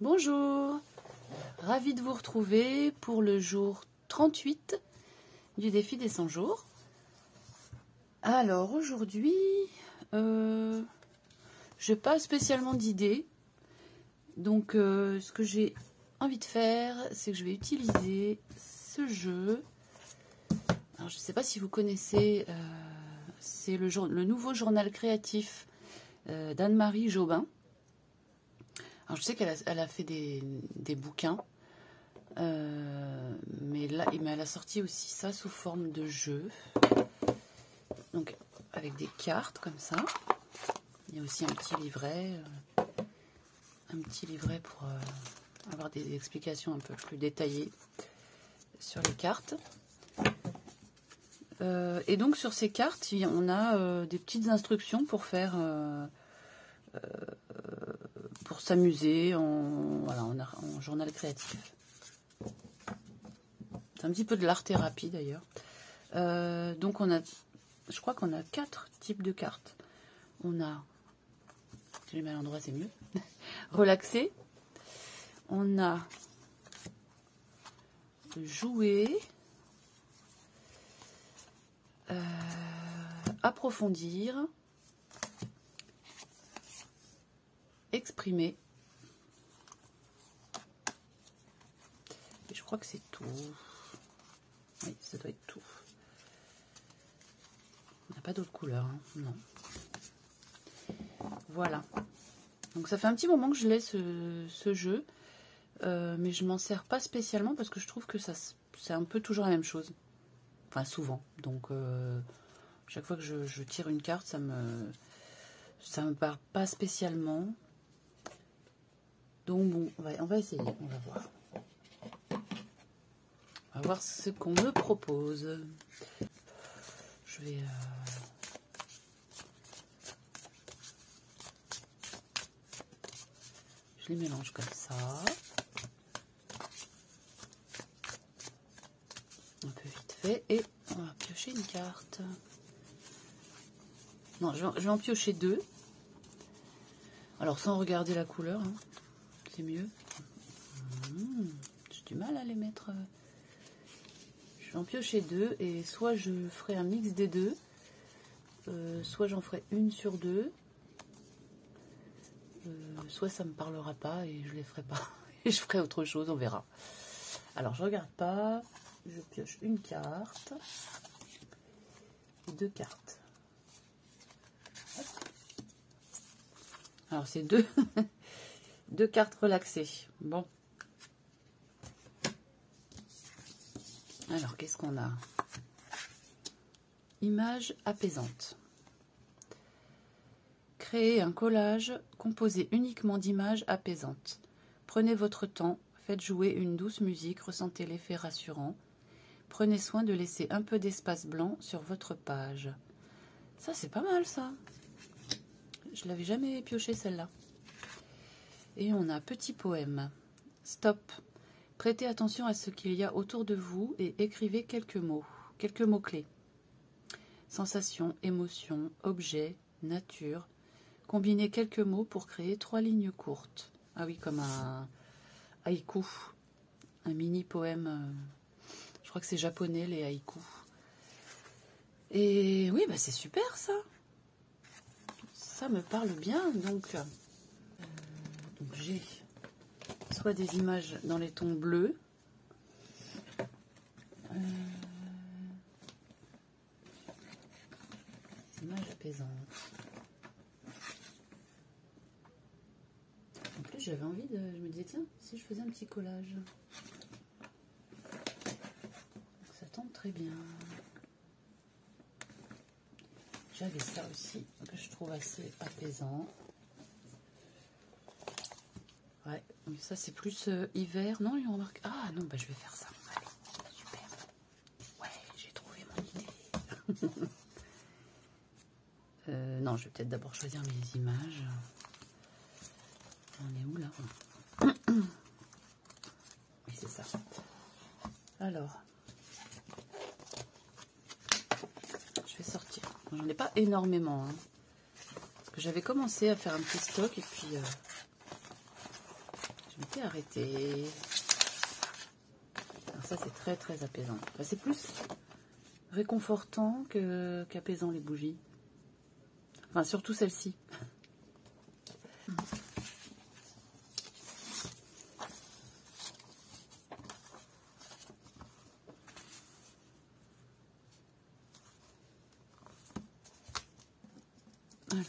Bonjour, ravie de vous retrouver pour le jour 38 du défi des 100 jours. Alors aujourd'hui, je n'ai pas spécialement d'idée. Donc ce que j'ai envie de faire, c'est que je vais utiliser ce jeu. Alors je ne sais pas si vous connaissez, c'est le nouveau journal créatif d'Anne-Marie Jobin. Alors je sais qu'elle a fait des bouquins, mais elle a sorti aussi ça sous forme de jeu. Donc avec des cartes comme ça. Il y a aussi un petit livret pour avoir des explications un peu plus détaillées sur les cartes. Et donc sur ces cartes, on a des petites instructions pour faire, pour s'amuser en journal créatif. C'est un petit peu de l'art-thérapie d'ailleurs. Donc je crois qu'on a 4 types de cartes. On a, je les mets à l'endroit, c'est mieux. Relaxer. On a jouer. Approfondir. Exprimer. Et je crois que c'est tout. Oui, ça doit être tout. Il n'y a pas d'autres couleurs, hein. Non. Voilà. Donc ça fait un petit moment que je l'ai ce jeu, mais je m'en sers pas spécialement parce que je trouve que c'est un peu toujours la même chose. Enfin souvent. Donc chaque fois que je tire une carte, ça me parle pas spécialement. Donc bon, on va essayer, on va voir. On va voir ce qu'on me propose. Je vais... Je les mélange comme ça. Un peu vite fait. Et on va piocher une carte. Non, je vais en piocher 2. Alors sans regarder la couleur, hein. C'est mieux. J'ai du mal à les mettre. Je vais en piocher 2 et soit je ferai un mix des deux, soit j'en ferai une sur 2, soit ça me parlera pas et je les ferai pas. Et je ferai autre chose, on verra. Alors je regarde pas, je pioche une carte et 2 cartes. Hop. Alors c'est deux cartes relaxées. Bon. Alors, qu'est-ce qu'on a? Image apaisante. Créez un collage composé uniquement d'images apaisantes. Prenez votre temps, faites jouer une douce musique, ressentez l'effet rassurant. Prenez soin de laisser un peu d'espace blanc sur votre page. Ça, c'est pas mal, ça. Je l'avais jamais pioché, celle-là. Et on a petit poème. Stop. Prêtez attention à ce qu'il y a autour de vous et écrivez quelques mots-clés. Sensation, émotion, objet, nature. Combinez quelques mots pour créer 3 lignes courtes. Ah oui, comme un haïku, un mini poème. Je crois que c'est japonais, les haïkus. Et oui, bah c'est super ça. Ça me parle bien. Donc j'ai... soit des images dans les tons bleus, des images apaisantes. En plus, j'avais envie de... Je me disais, tiens, si je faisais un petit collage. Ça tombe très bien. J'avais ça aussi, que je trouve assez apaisant. Ouais, mais ça c'est plus hiver. Non, il remarque. Ah non, bah je vais faire ça. Allez, super. Ouais, j'ai trouvé mon idée. Non, je vais peut-être d'abord choisir mes images. On est où là? Oui, c'est ça. Alors, je vais sortir. J'en ai pas énormément, hein, parce que j'avais commencé à faire un petit stock et puis arrêté. Alors ça, c'est très très apaisant. Enfin, c'est plus réconfortant qu'apaisant les bougies. Enfin, surtout celle-ci. Alors,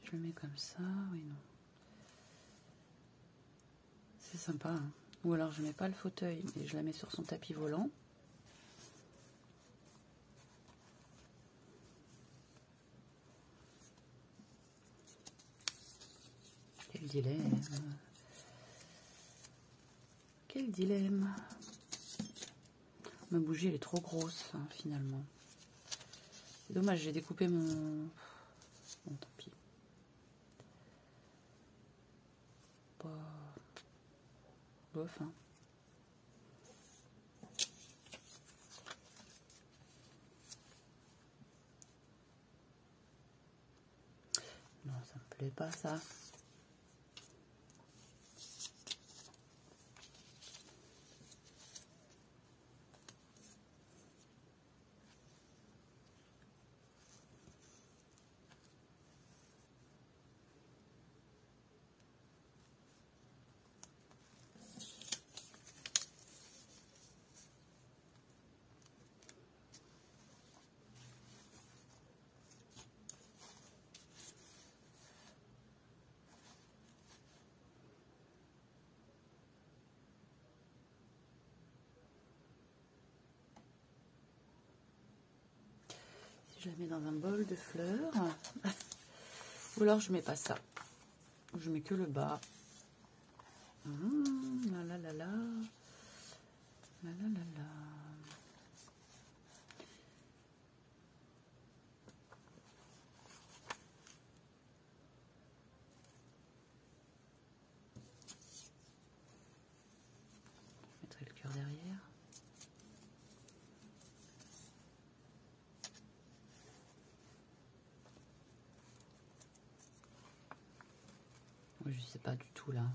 je le mets comme ça, oui, non. C'est sympa, hein. Ou alors je mets pas le fauteuil, mais je la mets sur son tapis volant. Quel dilemme. Quel dilemme. Ma bougie, elle est trop grosse, hein, finalement. C'est dommage, j'ai découpé mon... Bon, tant pis. Bof, hein. Non, ça me plaît pas, ça. Je la mets dans un bol de fleurs. Ou alors je mets pas ça. Je mets que le bas. La la la la. La la la la. Je mettrai le cœur derrière. Je ne sais pas du tout là.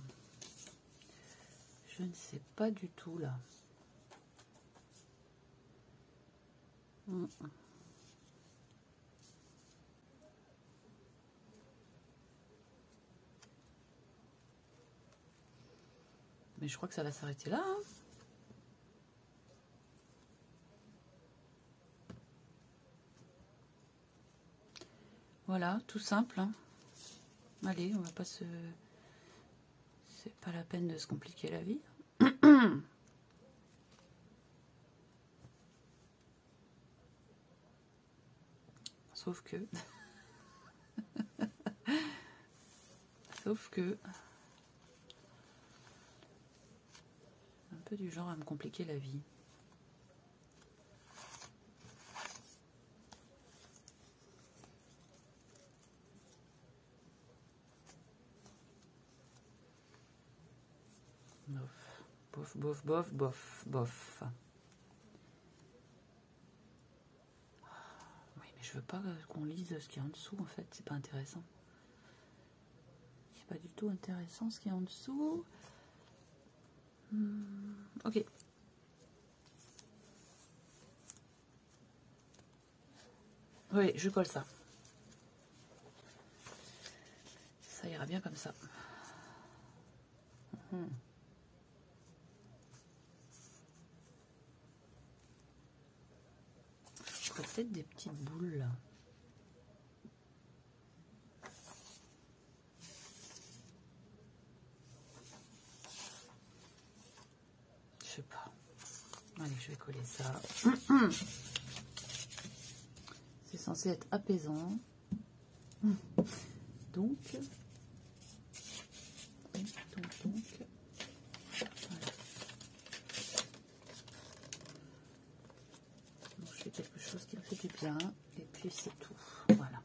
Je ne sais pas du tout là. Mais je crois que ça va s'arrêter là. Hein. Voilà, tout simple. Hein. Allez, on va pas se... C'est pas la peine de se compliquer la vie. Sauf que... Sauf que... Un peu du genre à me compliquer la vie. Bof, bof, bof, bof, bof. Oui, mais je veux pas qu'on lise ce qu'il y a en dessous, en fait. C'est pas intéressant. C'est pas du tout intéressant ce qu'il y a en dessous. Ok. Oui, je colle ça. Ça ira bien comme ça. Je ferai peut-être des petites boules là. Je sais pas. Allez, je vais coller ça. C'est censé être apaisant. Donc, voilà. Donc, je fais quelque chose qui me fait du bien. Et puis, c'est tout. Voilà.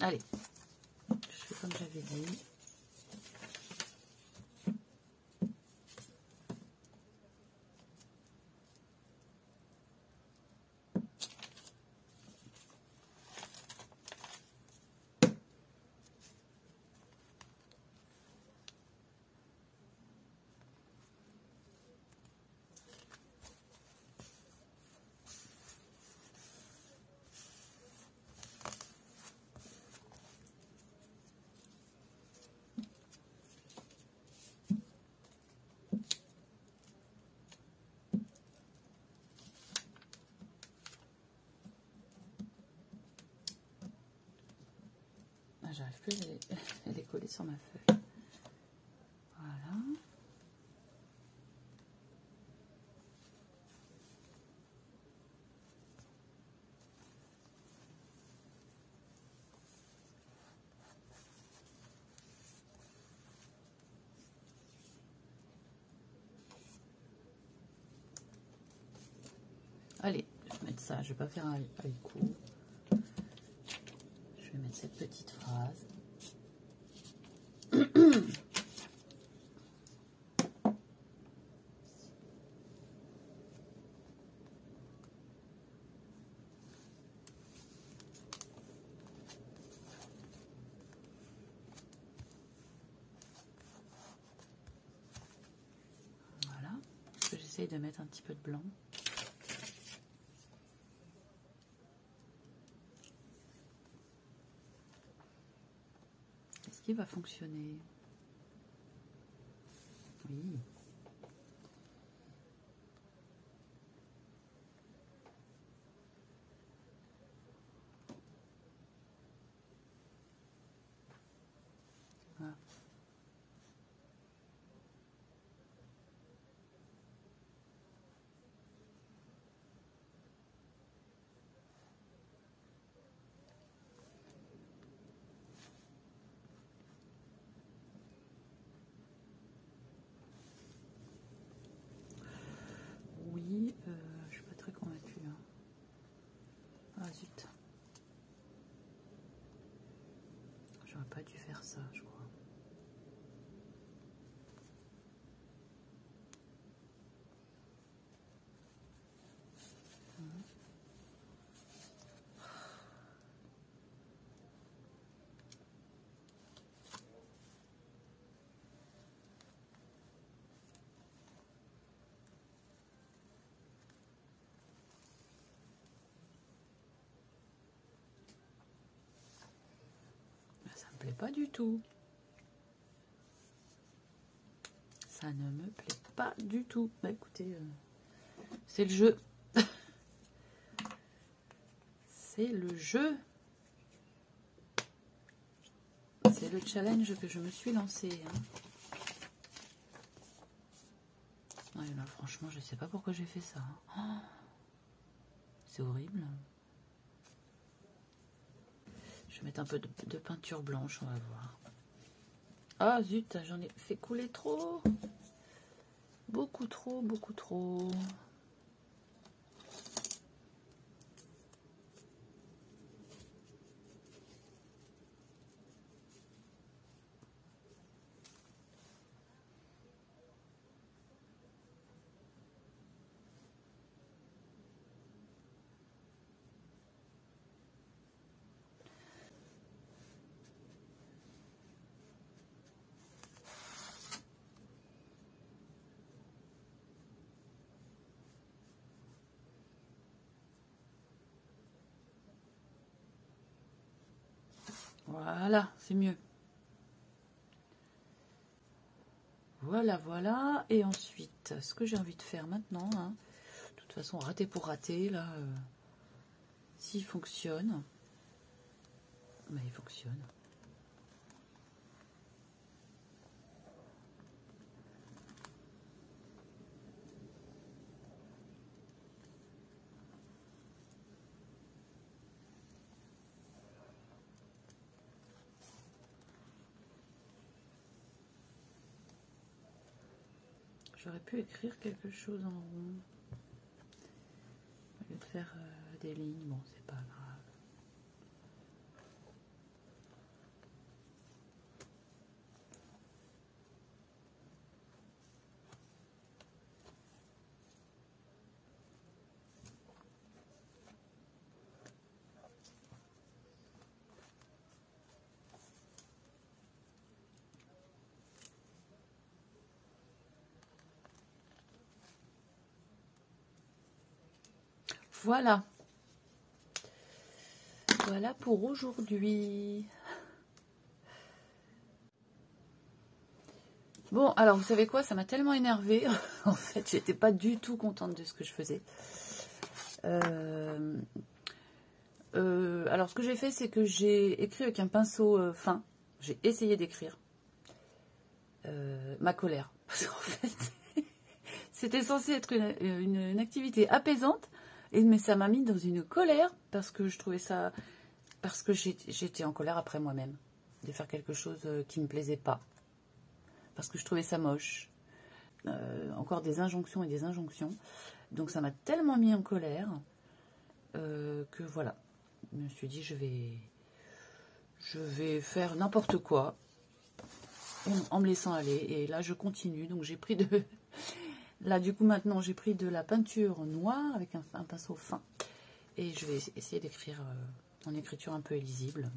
Allez, je fais comme j'avais dit. J'arrive plus à les coller sur ma feuille. Voilà. Allez, je vais mettre ça. Je vais pas faire un coup. Je vais mettre cette petite phrase. Voilà. J'essaye de mettre un petit peu de blanc. Est-ce qu'il va fonctionner? Oui. Voilà. Oui, je suis pas très convaincue. Hein. Ah zut. J'aurais pas dû faire ça, je crois. Ça me plaît pas du tout. Ça ne me plaît pas du tout. Bah écoutez, c'est le jeu. C'est le jeu. C'est le challenge que je me suis lancé. Hein. Ouais, là, franchement, je sais pas pourquoi j'ai fait ça. Hein. Oh, c'est horrible. Je vais mettre un peu de peinture blanche, on va voir. Ah zut, j'en ai fait couler trop. Beaucoup trop, beaucoup trop. Voilà, c'est mieux. Voilà, voilà. Et ensuite, ce que j'ai envie de faire maintenant, hein, de toute façon, raté pour rater, là, s'il fonctionne, bah, il fonctionne. J'aurais pu écrire quelque chose en rond. Au lieu de faire des lignes, bon, c'est pas grave. Voilà. Voilà pour aujourd'hui. Bon, alors vous savez quoi, ça m'a tellement énervée. En fait, j'étais pas du tout contente de ce que je faisais. Alors, ce que j'ai fait, c'est que j'ai écrit avec un pinceau fin. J'ai essayé d'écrire ma colère. Parce qu'en fait, c'était censé être une activité apaisante. Mais ça m'a mis dans une colère parce que je trouvais ça... Parce que j'étais en colère après moi-même. De faire quelque chose qui ne me plaisait pas. Parce que je trouvais ça moche. Encore des injonctions et des injonctions. Donc ça m'a tellement mis en colère que voilà. Je me suis dit, je vais faire n'importe quoi en me laissant aller. Et là, je continue. Donc j'ai pris de... Là, du coup, maintenant, j'ai pris de la peinture noire avec un pinceau fin. Et je vais essayer d'écrire en écriture un peu illisible.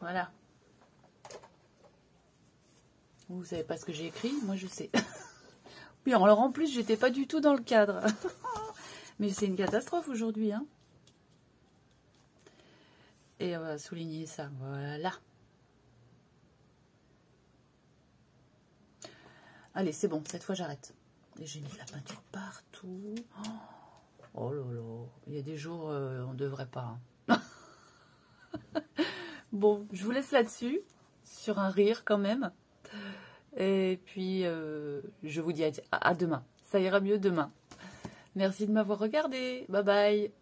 Voilà. Vous savez pas ce que j'ai écrit? Moi, je sais. Oui, alors en plus, j'étais pas du tout dans le cadre. Mais c'est une catastrophe aujourd'hui, hein. Et on va souligner ça. Voilà. Allez, c'est bon. Cette fois, j'arrête. Et j'ai mis de la peinture partout. Oh là là. Il y a des jours, on devrait pas. Hein. Bon, je vous laisse là-dessus. Sur un rire quand même. Et puis, je vous dis à demain. Ça ira mieux demain. Merci de m'avoir regardé. Bye bye.